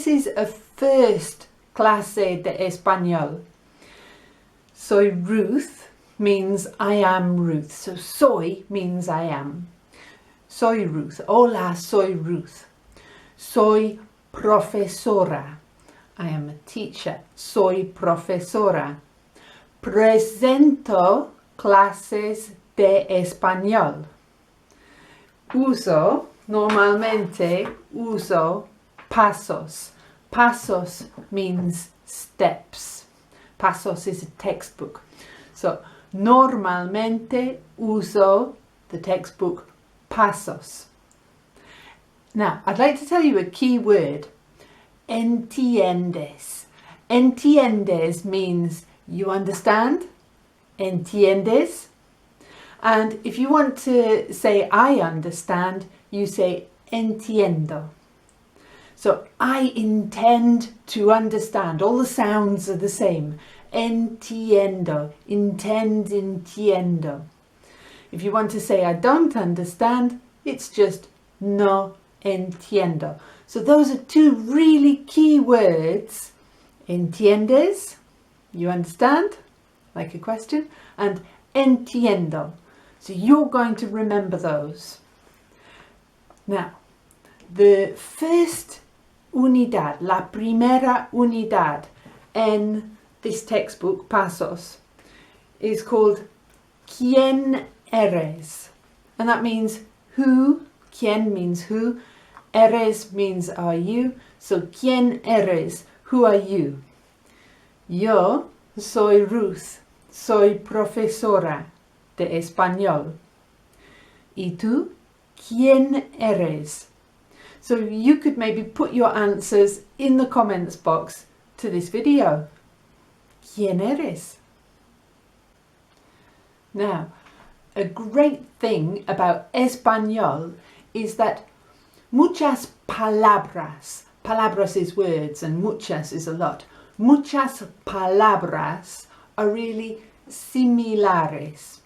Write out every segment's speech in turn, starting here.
is a first clase de español. Soy Ruth means I am Ruth. So soy means I am. Soy Ruth. Hola, soy Ruth. Soy profesora. I am a teacher. Soy profesora. Presento clases de español. Normalmente uso pasos. Pasos means steps. Pasos is a textbook. So, normalmente uso the textbook Pasos. Now, I'd like to tell you a key word. Entiendes. Entiendes means you understand. Entiendes. And if you want to say I understand, you say entiendo. So I intend to understand. All the sounds are the same. Entiendo. Entiendo. If you want to say I don't understand, it's just no entiendo. So those are two really key words. Entiendes, you understand, like a question, and entiendo. So you're going to remember those. Now, the first unidad, la primera unidad en this textbook, Pasos, is called Quién eres. And that means who. Quién means who. Eres means are you. So quién eres, who are you? Yo soy Ruth, soy profesora de español. ¿Y tú? ¿Quién eres? So you could maybe put your answers in the comments box to this video. ¿Quién eres? Now, a great thing about español is that muchas palabras is words and muchas is a lot. Muchas palabras are really similares.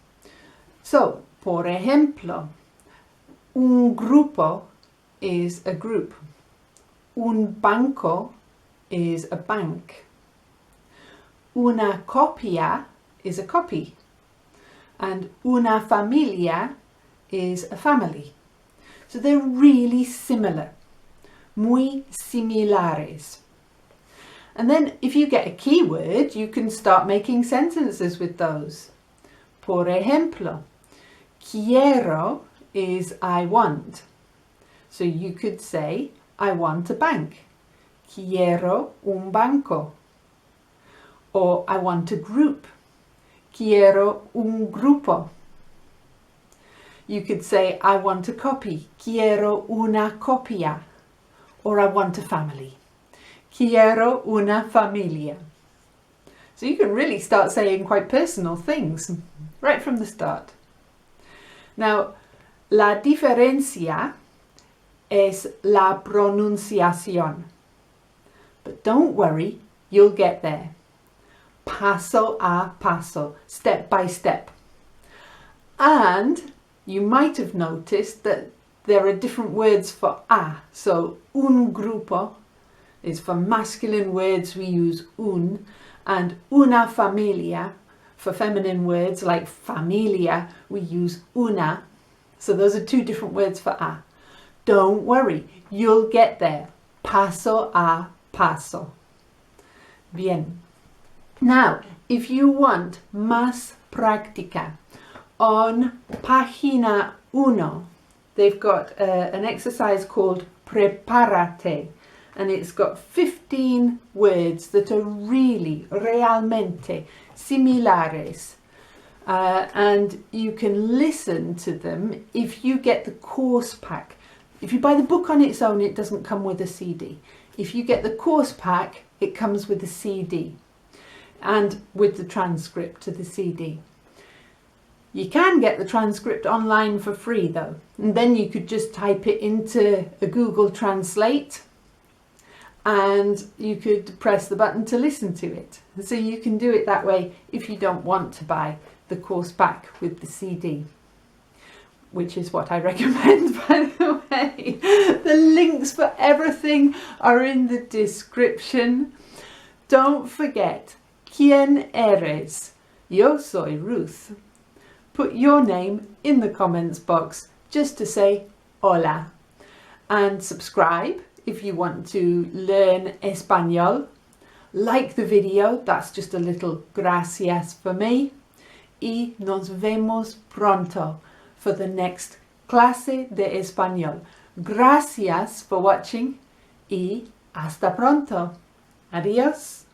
So, por ejemplo, un grupo is a group. Un banco is a bank. Una copia is a copy. And una familia is a family. So they're really similar. Muy similares. And then if you get a keyword, you can start making sentences with those. Por ejemplo, quiero is I want. So you could say, I want a bank. Quiero un banco. Or I want a group. Quiero un grupo. You could say, I want a copy. Quiero una copia. Or I want a family. Quiero una familia. So you can really start saying quite personal things right from the start. Now, la diferencia es la pronunciación. But don't worry, you'll get there. Paso a paso, step by step. And you might have noticed that there are different words for a. So, un grupo is for masculine words, we use un. And una familia, for feminine words like familia, we use una. So those are two different words for a. Don't worry, you'll get there. Paso a paso. Bien. Now, if you want más práctica, on página 1, they've got an exercise called Prepárate, and it's got 15 words that are really, realmente similares. And you can listen to them if you get the course pack. If you buy the book on its own, it doesn't come with a CD. If you get the course pack, it comes with a CD and with the transcript to the CD. You can get the transcript online for free though, and then you could just type it into a Google Translate and you could press the button to listen to it. So you can do it that way if you don't want to buy the course pack with the CD. which is what I recommend, by the way. The links for everything are in the description. Don't forget, Quién eres? Yo soy Ruth. Put your name in the comments box just to say hola. And subscribe if you want to learn Español. Like the video, that's just a little gracias for me. Y nos vemos pronto for the next clase de español. Gracias for watching y hasta pronto. Adiós.